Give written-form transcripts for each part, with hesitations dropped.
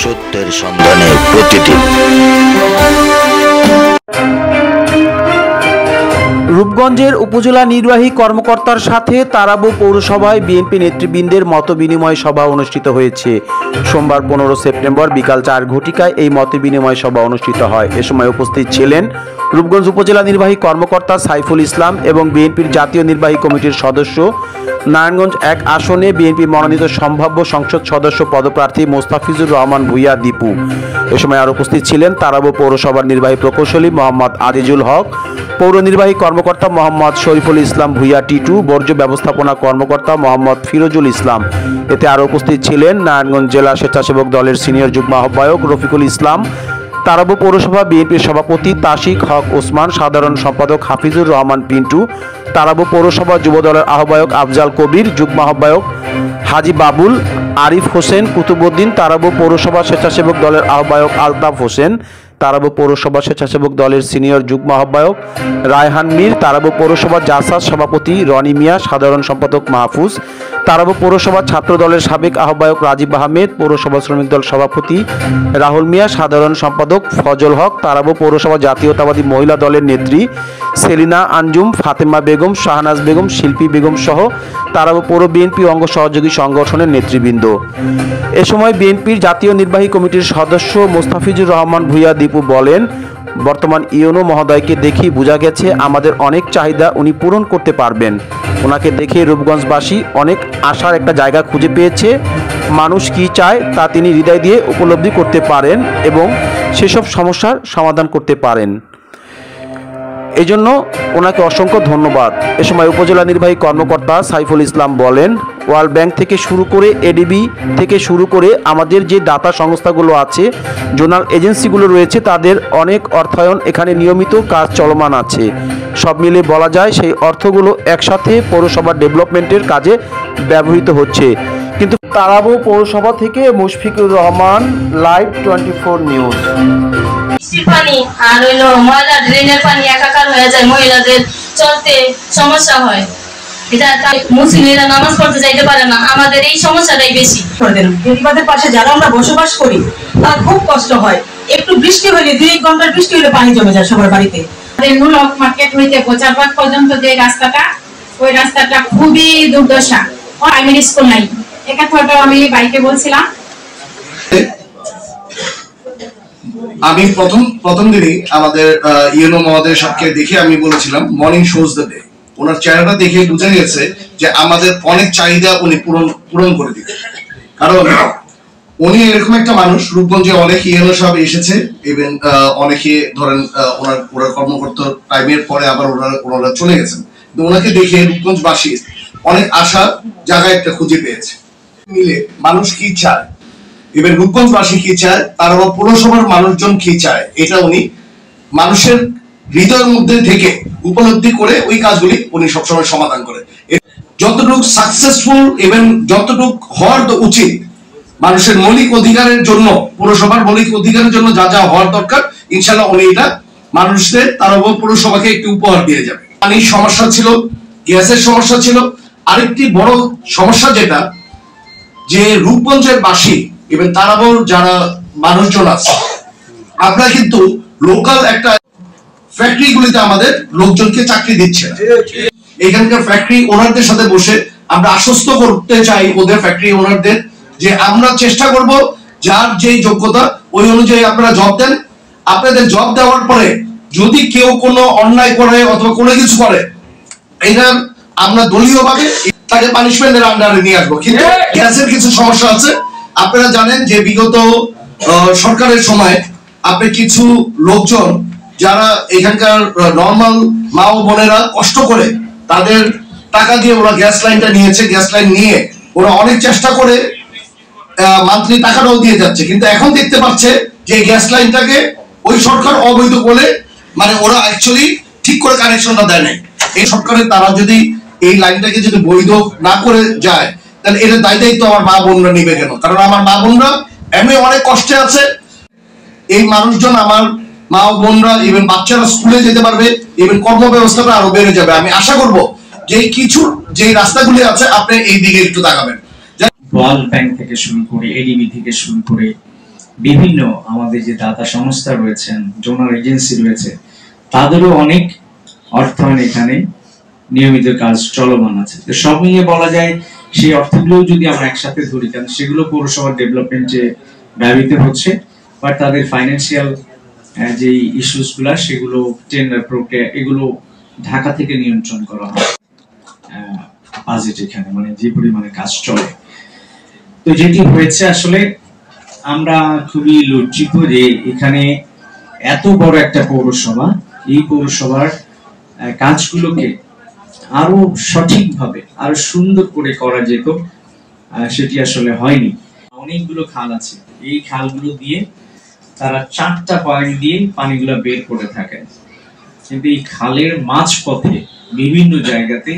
সত্যের সন্ধানে প্রতিদিন। রূপগঞ্জের উপজেলা নির্বাহী কর্মকর্তার সাথে তারাবো পৌরসভায় বিএনপি নেতৃবৃন্দের মতবিনিময় সভা অনুষ্ঠিত হয়েছে। সোমবার 15 সেপ্টেম্বর বিকাল 4 ঘটিকায় এই মতবিনিময় সভা অনুষ্ঠিত হয়। এ সময় উপস্থিত ছিলেন রূপগঞ্জ উপজেলা নির্বাহী কর্মকর্তা সাইফুল ইসলাম এবং বিএনপির জাতীয় নির্বাহী কমিটির সদস্য, নারায়ণগঞ্জ 1 আসনে বিএনপি মনোনীত সম্ভাব্য সংসদ সদস্য পদপ্রার্থী মোস্তাফিজুর রহমান ভূঁইয়া দীপু। এ সময় আর উপস্থিত ছিলেন তারাবো পৌরসভার নির্বাহী প্রকৌশলী মোহাম্মদ আজিজুল হক, পৌর নির্বাহী কর্মকর্তা মোহাম্মদ শরীফুল ইসলাম ভূঁইয়া টিটু, বর্জ্য ব্যবস্থাপনা কর্মকর্তা মোহাম্মদ ফিরোজুল ইসলাম। এতে আরও উপস্থিত ছিলেন নারায়ণগঞ্জ জেলা স্বেচ্ছাসেবক দলের সিনিয়র যুগ্ম আহ্বায়ক রফিকুল ইসলাম, তারাবো পৌরসভা বিএনপির সভাপতি তাশিক হক ওসমান, সাধারণ সম্পাদক হাফিজুর রহমান পিন্টু, তারাবো পৌরসভা যুব দলের আহ্বায়ক আফজাল কবির, যুগ্ম আহ্বায়ক হাজি বাবুল, আরিফ হোসেন কুতুবউদ্দিন, তারাবো পৌরসভা স্বেচ্ছাসেবক দলের আহ্বায়ক আলতাফ হোসেন, তারাবো পৌরসভা স্বেচ্ছাসেবক দলের সিনিয়র যুগ্ম আহ্বায়ক রায়হান মীর, তারাবো পৌরসভা জাসাস সভাপতি রনি মিয়া, সাধারণ সম্পাদক মাহফুজ, তারাবো পৌরসভা ছাত্র দলের সাবেক আহ্বায়ক রাজীব আহমেদ, পৌরসভা শ্রমিক দল সভাপতি রাহুল মিয়া, সাধারণ সম্পাদক ফজল হক, তারাবো পৌরসভা জাতীয়তাবাদী মহিলা দলের নেত্রী সেলিনা আঞ্জুম, ফাতেমা বেগম, শাহনাজ বেগম, শিল্পী বেগম সহ তারাবো পৌর বিএনপি অঙ্গ সহযোগী সংগঠনের নেতৃবৃন্দ। এ সময় বিএনপির জাতীয় নির্বাহী কমিটির সদস্য মোস্তাফিজুর রহমান ভূঁইয়া দীপু বলেন, বর্তমান ইউনো মহোদয়কে দেখি বোঝা গেছে আমাদের অনেক চাহিদা উনি পূরণ করতে পারবেন। ওনাকে দেখে রূপগঞ্জবাসী অনেক আশার একটা জায়গা খুঁজে পেয়েছে। মানুষ কি চায় তা তিনি হৃদয় দিয়ে উপলব্ধি করতে পারেন এবং সেসব সমস্যার সমাধান করতে পারেন। এই জন্য ওনাকে অসংখ্য ধন্যবাদ। এ সময় উপজেলা নির্বাহী কর্মকর্তা সাইফুল ইসলাম বলেন, ওয়ার্ল্ড ব্যাংক থেকে শুরু করে এডিবি থেকে শুরু করে আমাদের যে দাতা সংস্থাগুলো আছে, জোনাল এজেন্সিগুলো রয়েছে, তাদের অনেক অর্থায়ন এখানে নিয়মিত কাজ চলমান আছে। সব মিলে বলা যায় সেই অর্থগুলো একসাথে পৌরসভার ডেভেলপমেন্টের কাজে ব্যবহৃত হচ্ছে। কিন্তু তারাবো পৌরসভা থেকে মুশফিকুর রহমান, লাইভ 24 নিউজ। পানি আর হইলো ময়লা ড্রেনের পানি একাকার হয়ে যায়, মহিলাদের চলতে সমস্যা হয়, এটা মুসলিমরা নামাজ পড়তে যাইতে পারে না, আমাদের এই সমস্যাটাই বেশি। বেড়িবাঁধের পাশে যারা আমরা বসবাস করি তার খুব কষ্ট হয়, একটু বৃষ্টি হলে 2-1 ঘন্টার বৃষ্টি হলে পানি জমে যায় সবার বাড়িতে। মূলক মার্কেট হইতে গোচারবাগ পর্যন্ত যে রাস্তাটা, ওই রাস্তাটা খুবই দুর্দশা, প্রাইমারি স্কুল নাই। একাত্তরটা আমি বাইকে বলছিলাম। আমি প্রথম দিনই আমাদের ইউনো মহোদয়ের সাথে দেখে আমি বলেছিলাম মর্নিং শোজ দ্য ডে। ওনার চেহারাটা দেখে বোঝা গেছে যে আমাদের অনেক চাহিদা উনি পূরণ করে দিবেন। কারণ উনি এরকম একটা মানুষ, রূপগঞ্জে অনেক ইউনো সব এসেছে, ইভেন অনেকে ধরেন ওনার কর্মকর্তা টাইমের পরে আবার ওনারা চলে গেছেন, কিন্তু ওনাকে দেখে রূপগঞ্জবাসী অনেক আশা জায়গায় একটা খুঁজে পেয়েছে। মিলে মানুষ কি চায়, এবার রূপগঞ্জবাসী কি চায়, তার পৌরসভার মানুষজন কি চায়, এটা উনি মানুষের হৃদয়ের মধ্যে থেকে উপলব্ধি করে ওই কাজগুলি উনি সবসময় সমাধান করে। যতটুকু সাকসেসফুল এবং যতটুকু হওয়ার উচিত মানুষের মৌলিক অধিকারের জন্য, পৌরসভার মৌলিক অধিকারের জন্য যা যা হওয়ার দরকার, ইনশাল্লাহ উনি এটা মানুষদের তার পৌরসভাকে একটি উপহার দিয়ে যাবে। পানির সমস্যা ছিল, গ্যাসের সমস্যা ছিল, আরেকটি বড় সমস্যা যেটা যে রূপগঞ্জের বাসী এবং তারাবোর যারা মানুষজন আছে, আমরা কিন্তু লোকাল একটা ফ্যাক্টরি গুলিতে আমাদের লোকজনকে চাকরি দিচ্ছে না। এখানকার ফ্যাক্টরি ওনারদের সাথে বসে আমরা আশ্বস্ত করতে চাই ওদের ফ্যাক্টরি ওনারদের যে আমরা চেষ্টা করব যার যেই যোগ্যতা ওই অনুযায়ী আপনারা জব দেন। আপনাদের জব দেওয়ার পরে যদি কেউ কোনো অন্যায় করে অথবা কোনো কিছু করে, এটা আমরা দলীয়ভাবে তাকে পানিশমেন্টের আন্ডারে নিয়ে আসবো। কিন্তু গ্যাসের কিছু সমস্যা আছে, আপনারা জানেন যে বিগত সরকারের সময় আপনি কিছু লোকজন যারা এখানকার নর্মাল মা ও বোনেরা কষ্ট করে তাদের টাকা দিয়ে ওরা গ্যাস লাইনটা নিয়েছে, গ্যাস লাইন নিয়ে ওরা অনেক চেষ্টা করে মান্থলি টাকাটাও দিয়ে যাচ্ছে, কিন্তু এখন দেখতে পাচ্ছে যে গ্যাস লাইনটাকে ওই সরকার অবৈধ বলে, মানে ওরা অ্যাকচুয়ালি ঠিক করে কানেকশনটা দেয় নাই। এই সরকারের তারা যদি এই লাইনটাকে যদি বৈধ না করে যায়, তাহলে এর দায়িত্ব আমার মা বোনরা নিবে কেন? কারণ আমার মা বোনরা এমনি অনেক কষ্টে আছে। এই মানুষজন আমার মা ও বোনরা, ইভেন বাচ্চারা স্কুলে যেতে পারবে, ইভেন কর্ম ব্যবস্থাটা আরো বেড়ে যাবে। আমি আশা করব যে কিছু যে রাস্তাগুলি আছে আপনি এই দিকে একটু তাকাবেন। ওয়ার্ল্ড ব্যাংক থেকে শুরু করে এডিবি থেকে শুরু করে বিভিন্ন আমাদের যে দাতা সংস্থা রয়েছেন, ডোনার এজেন্সি রয়েছে, তাদেরও অনেক অর্থায়ন এখানে নিয়মিত কাজ চলমান আছে। তো সব মিলিয়ে বলা যায় সেই অর্থগুলো যদি আমরা একসাথে ধরি, কারণ সেগুলো পৌরসভার ডেভেলপমেন্টে ব্যবহৃত হচ্ছে, বাট তাদের ফাইন্যান্সিয়াল যে ইস্যুস গুলা সেগুলো টেন্ডার প্রক্রিয়া এগুলো ঢাকা থেকে নিয়ন্ত্রণ করা হয় বাজেট এখানে, মানে যে পরিমাণে কাজ চলে। তো যেটি হয়েছে আসলে আমরা খুবই লজ্জিত যে এখানে এত বড় একটা পৌরসভা, এই পৌরসভার কাজগুলোকে আরো সঠিকভাবে আরো সুন্দর করে করা যেত, সেটি আসলে হয়নি। অনেকগুলো খাল আছে, এই খালগুলো দিয়ে তারা 4টা পয়েন্ট দিয়ে পানিগুলো বের করে থাকেন, কিন্তু এই খালের মাঝপথে বিভিন্ন জায়গাতে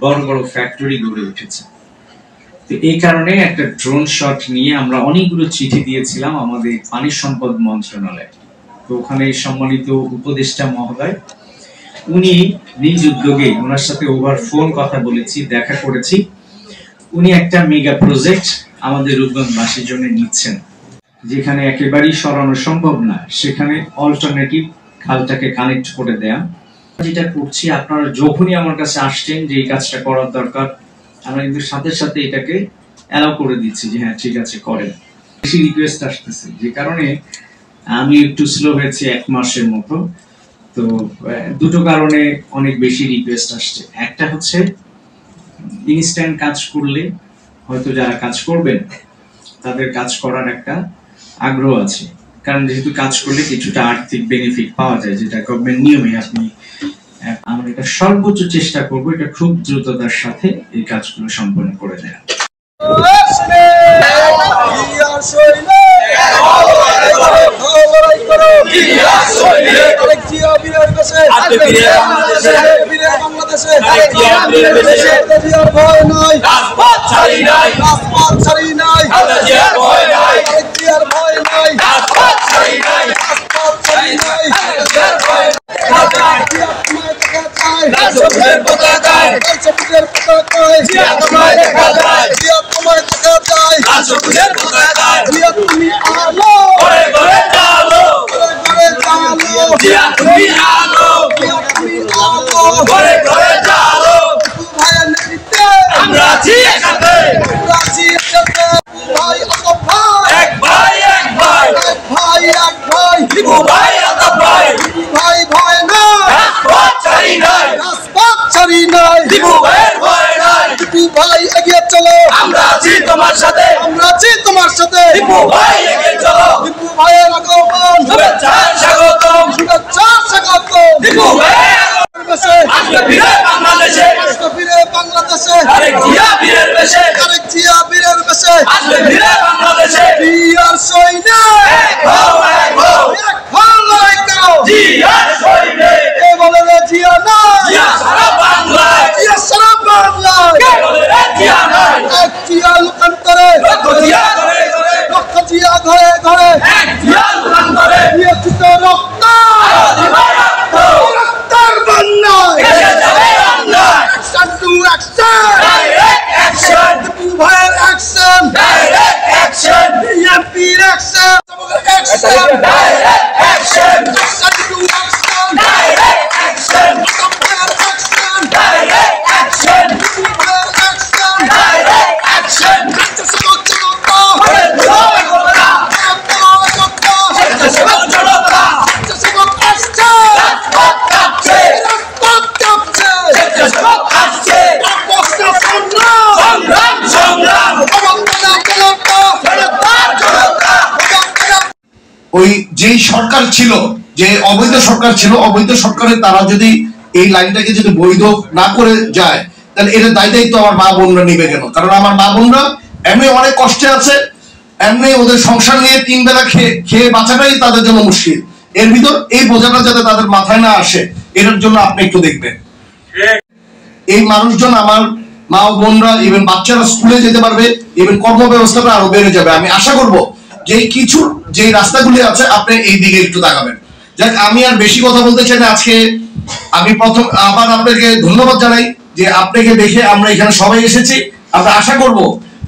বড় বড় ফ্যাক্টরি গড়ে উঠেছে। তো এই কারণে একটা ড্রোন শট নিয়ে আমরা অনেকগুলো চিঠি দিয়েছিলাম আমাদের পানি সম্পদ মন্ত্রণালয়ে। তো ওখানে সম্মানিত উপদেষ্টা মহোদয় উনি নিজ উদ্যোগে, ওনার সাথে ওভার ফোন কথা বলেছি, দেখা করেছি, উনি একটা মেগা প্রজেক্ট আমাদের রূপগঞ্জবাসীর জন্য নিচ্ছেন, যেখানে একেবারেই সরানো সম্ভব না, সেখানে অল্টারনেটিভ খালটাকে কানেক্ট করে দেয়া। যেটা করছি, আপনারা যখনই আমার কাছে আসছেন যে এই কাজটা করার দরকার, আমরা কিন্তু সাথে সাথে এটাকে অ্যালাউ করে দিচ্ছি যে হ্যাঁ ঠিক আছে করেন। বেশি রিকোয়েস্ট আসতেছে, যে কারণে আমি একটু স্লো হয়েছি 1 মাসের মতো। তো দুটো কারণে অনেক বেশি রিকোয়েস্ট আসছে। একটা হচ্ছে ইনস্ট্যান্ট কাজ করলে হয়তো যারা কাজ করবেন তাদের কাজ করার একটা আগ্রহ আছে, কারণ যেহেতু কাজ করলে কিছুটা আর্থিক বেনিফিট পাওয়া যায়, যেটা গভর্নমেন্ট নিয়মে আপনি, আমরা এটা সর্বোচ্চ চেষ্টা করব এটা খুব দ্রুততার সাথে এই কাজগুলো সম্পন্ন করে দেয়া। ওই যেই সরকার ছিল, যে অবৈধ সরকার ছিল, অবৈধ সরকারের তারা যদি এই লাইনটাকে যদি বৈধ না করে যায়, তাহলে এর দায়িত্ব আমার মা বোনরা নিবে কেন? কারণ আমার মা বোনরা এমনি অনেক কষ্টে আছে, এমনি ওদের সংসার নিয়ে 3 বেলা খেয়ে বাঁচাটাই তাদের জন্য মুশকিল। এর ভিতর এই বোঝাটা যাতে তাদের মাথায় না আসে, এটার জন্য আপনি একটু দেখবেন। এই মানুষজন, আমার মা বোনরা, ইভেন বাচ্চারা স্কুলে যেতে পারবে, ইভেন কর্ম ব্যবস্থাটা আরো বেড়ে যাবে। আমি আশা করব যে কিছু যে রাস্তাগুলি আছে আপনি এই দিকে একটু তাকাবেন। যাক, আমি আর বেশি কথা বলতে চাই না। আজকে আমি প্রথম আবার আপনাকে ধন্যবাদ জানাই যে আপনাকে দেখে আমরা এখানে সবাই এসেছি। আমরা আশা করব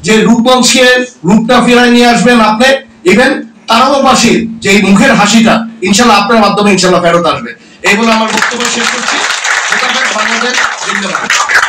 যে রূপগঞ্জকে রূপটা ফেরায় নিয়ে আসবেন আপনি, ইভেন তারাবাসীর যে এই মুখের হাসিটা ইনশাল্লাহ আপনার মাধ্যমে ইনশাল্লাহ ফেরত আসবে। এই বলে আমার বক্তব্য শেষ করছি। বাংলাদেশ জিন্দাবাদ।